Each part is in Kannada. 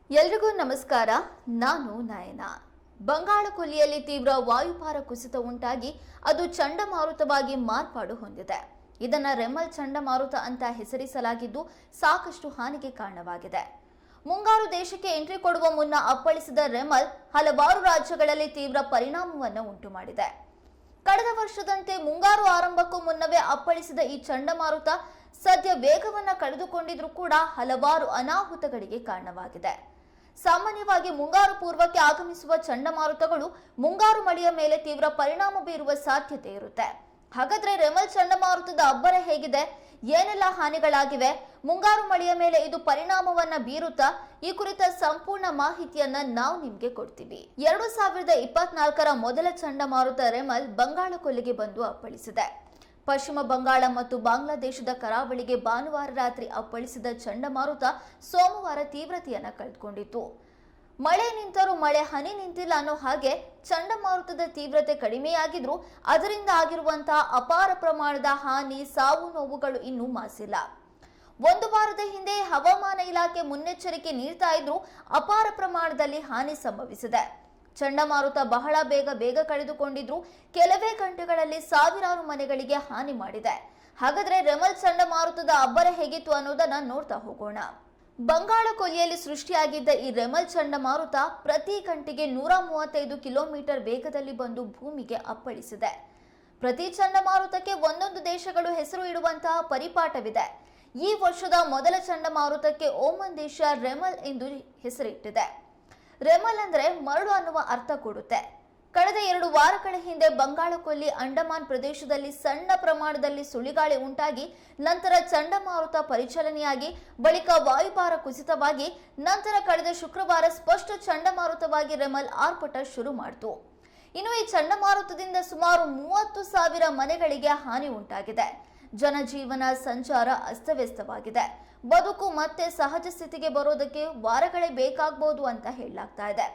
ಎಲ್ರಿಗೂ ನಮಸ್ಕಾರ. ನಾನು ನಯನ. ಬಂಗಾಳ ಕೊಲ್ಲಿಯಲ್ಲಿ ತೀವ್ರ ವಾಯುಭಾರ ಕುಸಿತ ಉಂಟಾಗಿ ಅದು ಚಂಡಮಾರುತವಾಗಿ ಮಾರ್ಪಾಡು ಹೊಂದಿದೆ. ಇದನ್ನ ರೆಮಲ್ ಚಂಡಮಾರುತ ಅಂತ ಹೆಸರಿಸಲಾಗಿದ್ದು ಸಾಕಷ್ಟು ಹಾನಿಗೆ ಕಾರಣವಾಗಿದೆ. ಮುಂಗಾರು ದೇಶಕ್ಕೆ ಎಂಟ್ರಿ ಕೊಡುವ ಮುನ್ನ ಅಪ್ಪಳಿಸಿದ ರೆಮಲ್ ಹಲವಾರು ರಾಜ್ಯಗಳಲ್ಲಿ ತೀವ್ರ ಪರಿಣಾಮವನ್ನು ಉಂಟು ಮಾಡಿದೆ. ಕಳೆದ ವರ್ಷದಂತೆ ಮುಂಗಾರು ಆರಂಭಕ್ಕೂ ಮುನ್ನವೇ ಅಪ್ಪಳಿಸಿದ ಈ ಚಂಡಮಾರುತ ಸದ್ಯ ವೇಗವನ್ನ ಕಳೆದುಕೊಂಡಿದ್ರೂ ಕೂಡ ಹಲವಾರು ಅನಾಹುತಗಳಿಗೆ ಕಾರಣವಾಗಿದೆ. ಸಾಮಾನ್ಯವಾಗಿ ಮುಂಗಾರು ಪೂರ್ವಕ್ಕೆ ಆಗಮಿಸುವ ಚಂಡಮಾರುತಗಳು ಮುಂಗಾರು ಮಳೆಯ ಮೇಲೆ ತೀವ್ರ ಪರಿಣಾಮ ಬೀರುವ ಸಾಧ್ಯತೆ ಇರುತ್ತೆ. ಹಾಗಾದ್ರೆ ರೆಮಲ್ ಚಂಡಮಾರುತದ ಅಬ್ಬರ ಹೇಗಿದೆ, ಏನೆಲ್ಲ ಹಾನಿಗಳಾಗಿವೆ, ಮುಂಗಾರು ಮಳೆಯ ಮೇಲೆ ಇದು ಪರಿಣಾಮವನ್ನ ಬೀರುತ್ತಾ, ಈ ಕುರಿತ ಸಂಪೂರ್ಣ ಮಾಹಿತಿಯನ್ನ ನಾವು ನಿಮ್ಗೆ ಕೊಡ್ತೀವಿ. 2024ರ ಮೊದಲ ಚಂಡಮಾರುತ ರೆಮಲ್ ಬಂಗಾಳ ಕೊಲ್ಲಿಗೆ ಬಂದು ಅಪ್ಪಳಿಸಿದೆ. ಪಶ್ಚಿಮ ಬಂಗಾಳ ಮತ್ತು ಬಾಂಗ್ಲಾದೇಶದ ಕರಾವಳಿಗೆ ಭಾನುವಾರ ರಾತ್ರಿ ಅಪ್ಪಳಿಸಿದ ಚಂಡಮಾರುತ ಸೋಮವಾರ ತೀವ್ರತೆಯನ್ನು ಕಳೆದುಕೊಂಡಿತ್ತು. ಮಳೆ ನಿಂತರೂ ಮಳೆ ಹನಿ ನಿಂತಿಲ್ಲ ಅನ್ನೋ ಹಾಗೆ ಚಂಡಮಾರುತದ ತೀವ್ರತೆ ಕಡಿಮೆಯಾಗಿದ್ರೂ ಅದರಿಂದ ಆಗಿರುವಂತಹ ಅಪಾರ ಪ್ರಮಾಣದ ಹಾನಿ, ಸಾವು ನೋವುಗಳು ಇನ್ನೂ ಮಾಸಿಲ್ಲ. ಒಂದು ವಾರದ ಹಿಂದೆ ಹವಾಮಾನ ಇಲಾಖೆ ಮುನ್ನೆಚ್ಚರಿಕೆ ನೀಡ್ತಾ ಇದ್ರೂ ಅಪಾರ ಪ್ರಮಾಣದಲ್ಲಿ ಹಾನಿ ಸಂಭವಿಸಿದೆ. ಚಂಡಮಾರುತ ಬಹಳ ಬೇಗ ಕಳೆದುಕೊಂಡಿದ್ರು ಕೆಲವೇ ಗಂಟೆಗಳಲ್ಲಿ ಸಾವಿರಾರು ಮನೆಗಳಿಗೆ ಹಾನಿ ಮಾಡಿದೆ. ಹಾಗಾದ್ರೆ ರೆಮಲ್ ಚಂಡಮಾರುತದ ಅಬ್ಬರ ಹೇಗಿತ್ತು ಅನ್ನೋದನ್ನ ನೋಡ್ತಾ ಹೋಗೋಣ. ಬಂಗಾಳ ಕೊಲ್ಲಿಯಲ್ಲಿ ಸೃಷ್ಟಿಯಾಗಿದ್ದ ಈ ರೆಮಲ್ ಚಂಡಮಾರುತ ಪ್ರತಿ ಗಂಟೆಗೆ 135 ಕಿಲೋಮೀಟರ್ ವೇಗದಲ್ಲಿ ಬಂದು ಭೂಮಿಗೆ ಅಪ್ಪಳಿಸಿದೆ. ಪ್ರತಿ ಚಂಡಮಾರುತಕ್ಕೆ ಒಂದೊಂದು ದೇಶಗಳು ಹೆಸರು ಇಡುವಂತಹ ಪರಿಪಾಠವಿದೆ. ಈ ವರ್ಷದ ಮೊದಲ ಚಂಡಮಾರುತಕ್ಕೆ ಓಮನ್ ದೇಶ ರೆಮಲ್ ಎಂದು ಹೆಸರಿಟ್ಟಿದೆ. ರೆಮಲ್ ಅಂದ್ರೆ ಮರಳು ಅನ್ನುವ ಅರ್ಥ ಕೊಡುತ್ತೆ. ಕಳೆದ 2 ವಾರಗಳ ಹಿಂದೆ ಬಂಗಾಳ ಕೊಲ್ಲಿ ಅಂಡಮಾನ್ ಪ್ರದೇಶದಲ್ಲಿ ಸಣ್ಣ ಪ್ರಮಾಣದಲ್ಲಿ ಸುಳಿಗಾಳಿ ಉಂಟಾಗಿ ನಂತರ ಚಂಡಮಾರುತ ಪರಿಚಲನೆಯಾಗಿ ಬಳಿಕ ವಾಯುಭಾರ ಕುಸಿತವಾಗಿ ನಂತರ ಕಳೆದ ಶುಕ್ರವಾರ ಸ್ಪಷ್ಟ ಚಂಡಮಾರುತವಾಗಿ ರೆಮಲ್ ಆರ್ಭಟ ಶುರು ಮಾಡಿತು. ಇನ್ನು ಈ ಚಂಡಮಾರುತದಿಂದ ಸುಮಾರು 30,000 ಮನೆಗಳಿಗೆ ಹಾನಿ ಉಂಟಾಗಿದೆ. ಜನಜೀವನ ಸಂಚಾರ ಅಸ್ತವ್ಯಸ್ತವಾಗಿದೆ. ಬದುಕು ಮತ್ತೆ ಸಹಜ ಸ್ಥಿತಿಗೆ ಬರೋದಕ್ಕೆ ವಾರಗಳೇ ಬೇಕಾಗಬಹುದು ಅಂತ ಹೇಳಲಾಗ್ತಾ ಇದೆ.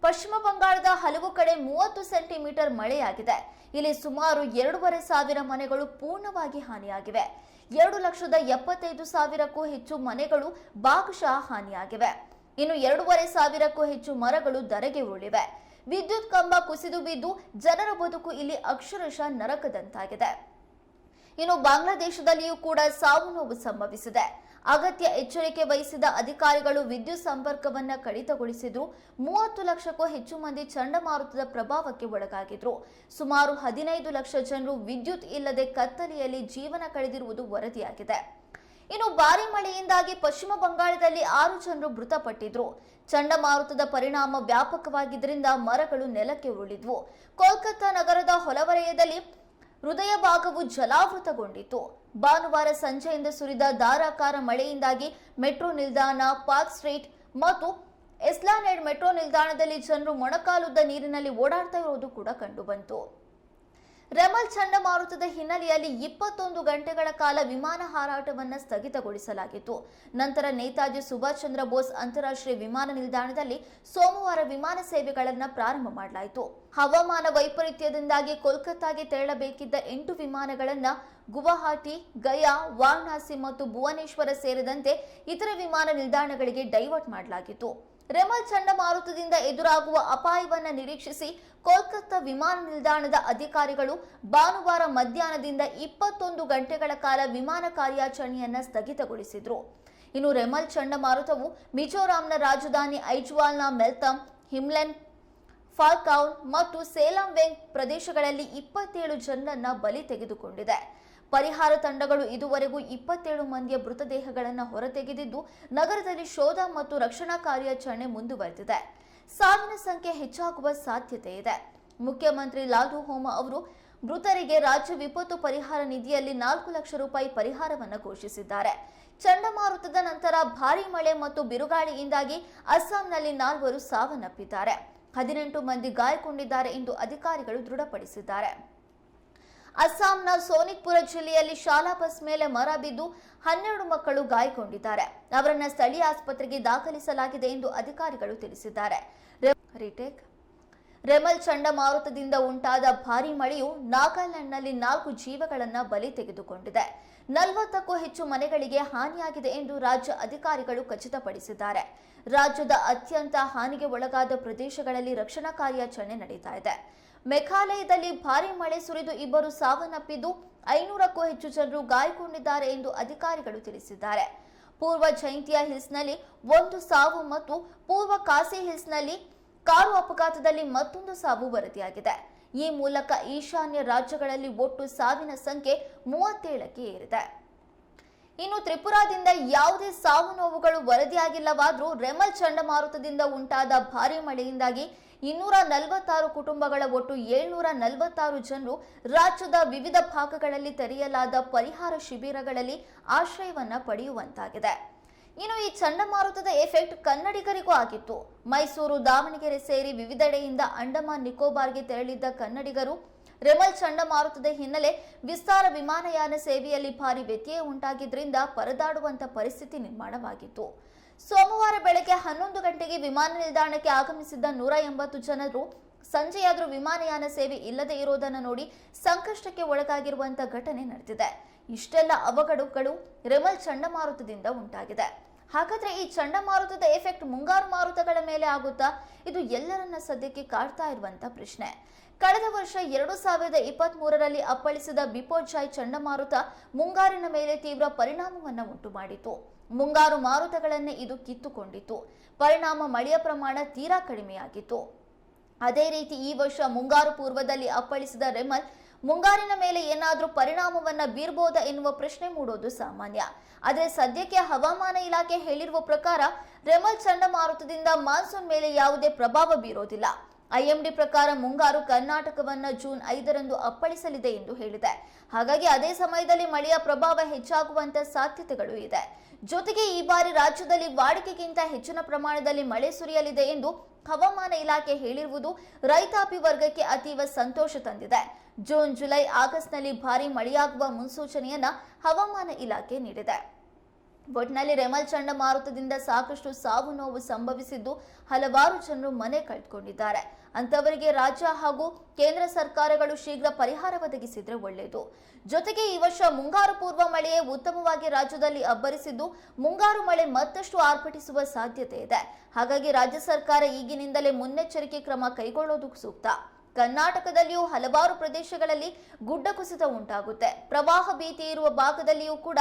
ಪಶ್ಚಿಮ ಬಂಗಾಳದ ಹಲವು ಕಡೆ 30 ಸೆಂಟಿಮೀಟರ್ ಮಳೆಯಾಗಿದೆ. ಇಲ್ಲಿ ಸುಮಾರು 2,500 ಮನೆಗಳು ಪೂರ್ಣವಾಗಿ ಹಾನಿಯಾಗಿವೆ. 2,75,000ಕ್ಕೂ ಹೆಚ್ಚು ಮನೆಗಳು ಭಾಗಶಃ ಹಾನಿಯಾಗಿವೆ. ಇನ್ನು 2,500ಕ್ಕೂ ಹೆಚ್ಚು ಮರಗಳು ಧರೆಗೆ ಉರುಳಿವೆ. ವಿದ್ಯುತ್ ಕಂಬ ಕುಸಿದು ಬಿದ್ದು ಜನರ ಬದುಕು ಇಲ್ಲಿ ಅಕ್ಷರಶಃ ನರಕದಂತಾಗಿದೆ. ಇನ್ನು ಬಾಂಗ್ಲಾದೇಶದಲ್ಲಿಯೂ ಕೂಡ ಸಾವು ನೋವು ಸಂಭವಿಸಿದೆ. ಅಗತ್ಯ ಎಚ್ಚರಿಕೆ ವಹಿಸಿದ ಅಧಿಕಾರಿಗಳು ವಿದ್ಯುತ್ ಸಂಪರ್ಕವನ್ನ ಕಡಿತಗೊಳಿಸಿದ್ರು. 30 ಲಕ್ಷಕ್ಕೂ ಹೆಚ್ಚು ಮಂದಿ ಚಂಡಮಾರುತದ ಪ್ರಭಾವಕ್ಕೆ ಒಳಗಾಗಿದ್ರು. ಸುಮಾರು 15 ಲಕ್ಷ ಜನರು ವಿದ್ಯುತ್ ಇಲ್ಲದೆ ಕತ್ತಲೆಯಲ್ಲಿ ಜೀವನ ಕಳೆದಿರುವುದು ವರದಿಯಾಗಿದೆ. ಇನ್ನು ಭಾರಿ ಮಳೆಯಿಂದಾಗಿ ಪಶ್ಚಿಮ ಬಂಗಾಳದಲ್ಲಿ 6 ಜನರು ಮೃತಪಟ್ಟಿದ್ರು. ಚಂಡಮಾರುತದ ಪರಿಣಾಮ ವ್ಯಾಪಕವಾಗಿದ್ದರಿಂದ ಮರಗಳು ನೆಲಕ್ಕೆ ಉರುಳಿದ್ವು. ಕೋಲ್ಕತ್ತಾ ನಗರದ ಹೊಲವಲಯದಲ್ಲಿ ಹೃದಯ ಭಾಗವು ಜಲಾವೃತಗೊಂಡಿತು. ಭಾನುವಾರ ಸಂಜೆಯಿಂದ ಸುರಿದ ಧಾರಾಕಾರ ಮಳೆಯಿಂದಾಗಿ ಮೆಟ್ರೋ ನಿಲ್ದಾಣ, ಪಾರ್ಕ್ ಸ್ಟ್ರೀಟ್ ಮತ್ತು ಎಸ್ಲಾನೆಡ್ ಮೆಟ್ರೋ ನಿಲ್ದಾಣದಲ್ಲಿ ಜನರು ಮೊಣಕಾಲುದ್ದ ನೀರಿನಲ್ಲಿ ಓಡಾಡ್ತಾ ಇರೋದು ಕೂಡ ಕಂಡುಬಂತು. ರೆಮಲ್ ಚಂಡಮಾರುತದ ಹಿನ್ನೆಲೆಯಲ್ಲಿ 21 ಗಂಟೆಗಳ ಕಾಲ ವಿಮಾನ ಹಾರಾಟವನ್ನು ಸ್ಥಗಿತಗೊಳಿಸಲಾಗಿತ್ತು. ನಂತರ ನೇತಾಜಿ ಸುಭಾಷ್ ಚಂದ್ರ ಬೋಸ್ ಅಂತಾರಾಷ್ಟ್ರೀಯ ವಿಮಾನ ನಿಲ್ದಾಣದಲ್ಲಿ ಸೋಮವಾರ ವಿಮಾನ ಸೇವೆಗಳನ್ನು ಪ್ರಾರಂಭ ಮಾಡಲಾಯಿತು. ಹವಾಮಾನ ವೈಪರೀತ್ಯದಿಂದಾಗಿ ಕೋಲ್ಕತ್ತಾಗೆ ತೆರಳಬೇಕಿದ್ದ 8 ವಿಮಾನಗಳನ್ನ ಗುವಾಹಟಿ, ಗಯಾ, ವಾರಣಾಸಿ ಮತ್ತು ಭುವನೇಶ್ವರ ಸೇರಿದಂತೆ ಇತರ ವಿಮಾನ ನಿಲ್ದಾಣಗಳಿಗೆ ಡೈವರ್ಟ್ ಮಾಡಲಾಗಿತ್ತು. ರೆಮಲ್ ಚಂಡಮಾರುತದಿಂದ ಎದುರಾಗುವ ಅಪಾಯವನ್ನ ನಿರೀಕ್ಷಿಸಿ ಕೋಲ್ಕತ್ತಾ ವಿಮಾನ ನಿಲ್ದಾಣದ ಅಧಿಕಾರಿಗಳು ಭಾನುವಾರ ಮಧ್ಯಾಹ್ನದಿಂದ 21 ಗಂಟೆಗಳ ಕಾಲ ವಿಮಾನ ಕಾರ್ಯಾಚರಣೆಯನ್ನ ಸ್ಥಗಿತಗೊಳಿಸಿದ್ರು. ಇನ್ನು ರೆಮಲ್ ಚಂಡಮಾರುತವು ಮಿಜೋರಾಂನ ರಾಜಧಾನಿ ಐಜ್ವಾಲ್ನ ಮೆಲ್ತಮ್, ಹಿಮ್ಲೆನ್, ಫಾಲ್ಕೌನ್ ಮತ್ತು ಸೇಲಾಂವೆಂಗ್ ಪ್ರದೇಶಗಳಲ್ಲಿ 27 ಜನರನ್ನ ಬಲಿ ತೆಗೆದುಕೊಂಡಿದೆ. ಪರಿಹಾರ ತಂಡಗಳು ಇದುವರೆಗೂ 27 ಮಂದಿಯ ಮೃತದೇಹಗಳನ್ನು ಹೊರತೆಗೆದಿದ್ದು ನಗರದಲ್ಲಿ ಶೋಧ ಮತ್ತು ರಕ್ಷಣಾ ಕಾರ್ಯಾಚರಣೆ ಮುಂದುವರೆದಿದೆ. ಸಾವಿನ ಸಂಖ್ಯೆ ಹೆಚ್ಚಾಗುವ ಸಾಧ್ಯತೆ ಇದೆ. ಮುಖ್ಯಮಂತ್ರಿ ಲಾಲು ಹೋಮ ಅವರು ಮೃತರಿಗೆ ರಾಜ್ಯ ವಿಪತ್ತು ಪರಿಹಾರ ನಿಧಿಯಲ್ಲಿ 4 ಲಕ್ಷ ರೂಪಾಯಿ ಪರಿಹಾರವನ್ನು ಘೋಷಿಸಿದ್ದಾರೆ. ಚಂಡಮಾರುತದ ನಂತರ ಭಾರೀ ಮಳೆ ಮತ್ತು ಬಿರುಗಾಳಿಯಿಂದಾಗಿ ಅಸ್ಸಾಂನಲ್ಲಿ 4 ಸಾವನ್ನಪ್ಪಿದ್ದಾರೆ. 18 ಮಂದಿ ಗಾಯಗೊಂಡಿದ್ದಾರೆ ಎಂದು ಅಧಿಕಾರಿಗಳು ದೃಢಪಡಿಸಿದ್ದಾರೆ. ಅಸ್ಸಾಂನ ಸೋನಿತ್ಪುರ ಜಿಲ್ಲೆಯಲ್ಲಿ ಶಾಲಾ ಬಸ್ ಮೇಲೆ ಮರ ಬಿದ್ದು 12 ಮಕ್ಕಳು ಗಾಯಗೊಂಡಿದ್ದಾರೆ. ಅವರನ್ನ ಸ್ಥಳೀಯ ಆಸ್ಪತ್ರೆಗೆ ದಾಖಲಿಸಲಾಗಿದೆ ಎಂದು ಅಧಿಕಾರಿಗಳು ತಿಳಿಸಿದ್ದಾರೆ. ರೆಮಲ್ ಚಂಡಮಾರುತದಿಂದ ಉಂಟಾದ ಭಾರೀ ಮಳೆಯು ನಾಗಾಲ್ಯಾಂಡ್ನಲ್ಲಿ 4 ಜೀವಗಳನ್ನು ಬಲಿ ತೆಗೆದುಕೊಂಡಿದೆ. 40ಕ್ಕೂ ಹೆಚ್ಚು ಮನೆಗಳಿಗೆ ಹಾನಿಯಾಗಿದೆ ಎಂದು ರಾಜ್ಯ ಅಧಿಕಾರಿಗಳು ಖಚಿತಪಡಿಸಿದ್ದಾರೆ. ರಾಜ್ಯದ ಅತ್ಯಂತ ಹಾನಿಗೆ ಒಳಗಾದ ಪ್ರದೇಶಗಳಲ್ಲಿ ರಕ್ಷಣಾ ಕಾರ್ಯಾಚರಣೆ ನಡೀತಾ ಇದೆ. ಮೇಘಾಲಯದಲ್ಲಿ ಭಾರೀ ಮಳೆ ಸುರಿದು 2 ಸಾವನ್ನಪ್ಪಿದ್ದು 500ಕ್ಕೂ ಹೆಚ್ಚು ಜನರು ಗಾಯಗೊಂಡಿದ್ದಾರೆ ಎಂದು ಅಧಿಕಾರಿಗಳು ತಿಳಿಸಿದ್ದಾರೆ. ಪೂರ್ವ ಜೈಂತಿಯಾ ಹಿಲ್ಸ್ನಲ್ಲಿ 1 ಸಾವು ಮತ್ತು ಪೂರ್ವ ಖಾಸಿ ಹಿಲ್ಸ್ನಲ್ಲಿ ಕಾರು ಅಪಘಾತದಲ್ಲಿ ಮತ್ತೊಂದು ಸಾವು ವರದಿಯಾಗಿದೆ. ಈ ಮೂಲಕ ಈಶಾನ್ಯ ರಾಜ್ಯಗಳಲ್ಲಿ ಒಟ್ಟು ಸಾವಿನ ಸಂಖ್ಯೆ 37ಕ್ಕೆ ಏರಿದೆ. ಇನ್ನು ತ್ರಿಪುರಾದಿಂದ ಯಾವುದೇ ಸಾವು ನೋವುಗಳು ವರದಿಯಾಗಿಲ್ಲವಾದರೂ ರೆಮಲ್ ಚಂಡಮಾರುತದಿಂದ ಉಂಟಾದ ಭಾರೀ ಮಳೆಯಿಂದಾಗಿ 246 ಕುಟುಂಬಗಳ ಒಟ್ಟು 746 ಜನರು ರಾಜ್ಯದ ವಿವಿಧ ಭಾಗಗಳಲ್ಲಿ ತೆರೆಯಲಾದ ಪರಿಹಾರ ಶಿಬಿರಗಳಲ್ಲಿ ಆಶ್ರಯವನ್ನ ಪಡೆಯುವಂತಾಗಿದೆ. ಇನ್ನು ಈ ಚಂಡಮಾರುತದ ಎಫೆಕ್ಟ್ ಕನ್ನಡಿಗರಿಗೂ ಆಗಿತ್ತು. ಮೈಸೂರು, ದಾವಣಗೆರೆ ಸೇರಿ ವಿವಿಧೆಡೆಯಿಂದ ಅಂಡಮಾನ್ ನಿಕೋಬಾರ್ಗೆ ತೆರಳಿದ್ದ ಕನ್ನಡಿಗರು ರೆಮಲ್ ಚಂಡಮಾರುತದ ಹಿನ್ನೆಲೆ ವಿಸ್ತಾರ ವಿಮಾನಯಾನ ಸೇವೆಯಲ್ಲಿ ಭಾರಿ ವ್ಯತ್ಯಯ ಉಂಟಾಗಿದ್ದರಿಂದ ಪರದಾಡುವಂತ ಪರಿಸ್ಥಿತಿ ನಿರ್ಮಾಣವಾಗಿತ್ತು. ಸೋಮವಾರ ಬೆಳಗ್ಗೆ 11 ಗಂಟೆಗೆ ವಿಮಾನ ನಿಲ್ದಾಣಕ್ಕೆ ಆಗಮಿಸಿದ್ದ 180 ಜನರು ಸಂಜೆಯಾದರೂ ವಿಮಾನಯಾನ ಸೇವೆ ಇಲ್ಲದೆ ಇರೋದನ್ನು ನೋಡಿ ಸಂಕಷ್ಟಕ್ಕೆ ಒಳಗಾಗಿರುವಂತ ಘಟನೆ ನಡೆದಿದೆ. ಇಷ್ಟೆಲ್ಲ ಅವಘಡಗಳು ರೆಮಲ್ ಚಂಡಮಾರುತದಿಂದ ಉಂಟಾಗಿದೆ. ಹಾಗಾದ್ರೆ ಈ ಚಂಡಮಾರುತದ ಎಫೆಕ್ಟ್ ಮುಂಗಾರು ಮಾರುತಗಳ ಮೇಲೆ ಆಗುತ್ತಾ? ಇದು ಎಲ್ಲರನ್ನ ಸದ್ಯಕ್ಕೆ ಕಾಡ್ತಾ ಇರುವಂತ ಪ್ರಶ್ನೆ. ಕಳೆದ ವರ್ಷ 2023ರಲ್ಲಿ ಅಪ್ಪಳಿಸಿದ ಬಿಪೋಜಾಯ್ ಚಂಡಮಾರುತ ಮುಂಗಾರಿನ ಮೇಲೆ ತೀವ್ರ ಪರಿಣಾಮವನ್ನು ಉಂಟು ಮಾಡಿತು. ಮುಂಗಾರು ಮಾರುತಗಳನ್ನೇ ಇದು ಕಿತ್ತುಕೊಂಡಿತು. ಪರಿಣಾಮ ಮಳೆಯ ಪ್ರಮಾಣ ತೀರಾ ಕಡಿಮೆಯಾಗಿತ್ತು. ಅದೇ ರೀತಿ ಈ ವರ್ಷ ಮುಂಗಾರು ಪೂರ್ವದಲ್ಲಿ ಅಪ್ಪಳಿಸಿದ ರೆಮಲ್ ಮುಂಗಾರಿನ ಮೇಲೆ ಏನಾದರೂ ಪರಿಣಾಮವನ್ನ ಬೀರಬಹುದಾ ಎನ್ನುವ ಪ್ರಶ್ನೆ ಮೂಡೋದು ಸಾಮಾನ್ಯ. ಆದರೆ ಸದ್ಯಕ್ಕೆ ಹವಾಮಾನ ಇಲಾಖೆ ಹೇಳಿರುವ ಪ್ರಕಾರ ರೆಮಲ್ ಚಂಡಮಾರುತದಿಂದ ಮಾನ್ಸೂನ್ ಮೇಲೆ ಯಾವುದೇ ಪ್ರಭಾವ ಬೀರೋದಿಲ್ಲ. ಐಎಂಡಿ ಪ್ರಕಾರ ಮುಂಗಾರು ಕರ್ನಾಟಕವನ್ನ ಜೂನ್ 5ರಂದು ಅಪ್ಪಳಿಸಲಿದೆ ಎಂದು ಹೇಳಿದೆ. ಹಾಗಾಗಿ ಅದೇ ಸಮಯದಲ್ಲಿ ಮಳೆಯ ಪ್ರಭಾವ ಹೆಚ್ಚಾಗುವಂತ ಸಾಧ್ಯತೆಗಳು ಇದೆ. ಜೊತೆಗೆ ಈ ಬಾರಿ ರಾಜ್ಯದಲ್ಲಿ ವಾಡಿಕೆಗಿಂತ ಹೆಚ್ಚಿನ ಪ್ರಮಾಣದಲ್ಲಿ ಮಳೆ ಸುರಿಯಲಿದೆ ಎಂದು ಹವಾಮಾನ ಇಲಾಖೆ ಹೇಳಿರುವುದು ರೈತಾಪಿ ವರ್ಗಕ್ಕೆ ಅತೀವ ಸಂತೋಷ ತಂದಿದೆ. ಜೂನ್, ಜುಲೈ, ಆಗಸ್ಟ್ನಲ್ಲಿ ಭಾರೀ ಮಳೆಯಾಗುವ ಮುನ್ಸೂಚನೆಯನ್ನ ಹವಾಮಾನ ಇಲಾಖೆ ನೀಡಿದೆ. ಒಟ್ನಲ್ಲಿ ರೆಮಲ್ ಚಂಡಮಾರುತದಿಂದ ಸಾಕಷ್ಟು ಸಾವು ನೋವು ಸಂಭವಿಸಿದ್ದು ಹಲವಾರು ಜನರು ಮನೆ ಕಳೆದುಕೊಂಡಿದ್ದಾರೆ. ಅಂತವರಿಗೆ ರಾಜ್ಯ ಹಾಗೂ ಕೇಂದ್ರ ಸರ್ಕಾರಗಳು ಶೀಘ್ರ ಪರಿಹಾರ ಒದಗಿಸಿದ್ರೆ ಒಳ್ಳೆಯದು. ಜೊತೆಗೆ ಈ ವರ್ಷ ಮುಂಗಾರು ಪೂರ್ವ ಮಳೆಯೇ ಉತ್ತಮವಾಗಿ ರಾಜ್ಯದಲ್ಲಿ ಅಬ್ಬರಿಸಿದ್ದು ಮುಂಗಾರು ಮಳೆ ಮತ್ತಷ್ಟು ಆರ್ಭಟಿಸುವ ಸಾಧ್ಯತೆ ಇದೆ. ಹಾಗಾಗಿ ರಾಜ್ಯ ಸರ್ಕಾರ ಈಗಿನಿಂದಲೇ ಮುನ್ನೆಚ್ಚರಿಕೆ ಕ್ರಮ ಕೈಗೊಳ್ಳೋದು ಸೂಕ್ತ. ಕರ್ನಾಟಕದಲ್ಲಿಯೂ ಹಲವಾರು ಪ್ರದೇಶಗಳಲ್ಲಿ ಗುಡ್ಡ ಕುಸಿತ ಉಂಟಾಗುತ್ತೆ. ಪ್ರವಾಹ ಭೀತಿ ಇರುವ ಭಾಗದಲ್ಲಿಯೂ ಕೂಡ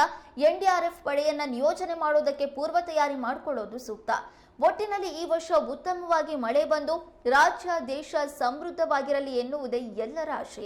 ಎನ್ಡಿಆರ್ಎಫ್ ಪಡೆಯನ್ನ ನಿಯೋಜನೆ ಮಾಡೋದಕ್ಕೆ ಪೂರ್ವ ತಯಾರಿ ಮಾಡಿಕೊಳ್ಳೋದು ಸೂಕ್ತ. ಒಟ್ಟಿನಲ್ಲಿ ಈ ವರ್ಷ ಉತ್ತಮವಾಗಿ ಮಳೆ ಬಂದು ರಾಜ್ಯ, ದೇಶ ಸಮೃದ್ಧವಾಗಿರಲಿ ಎನ್ನುವುದೇ ಎಲ್ಲರ ಆಶಯ.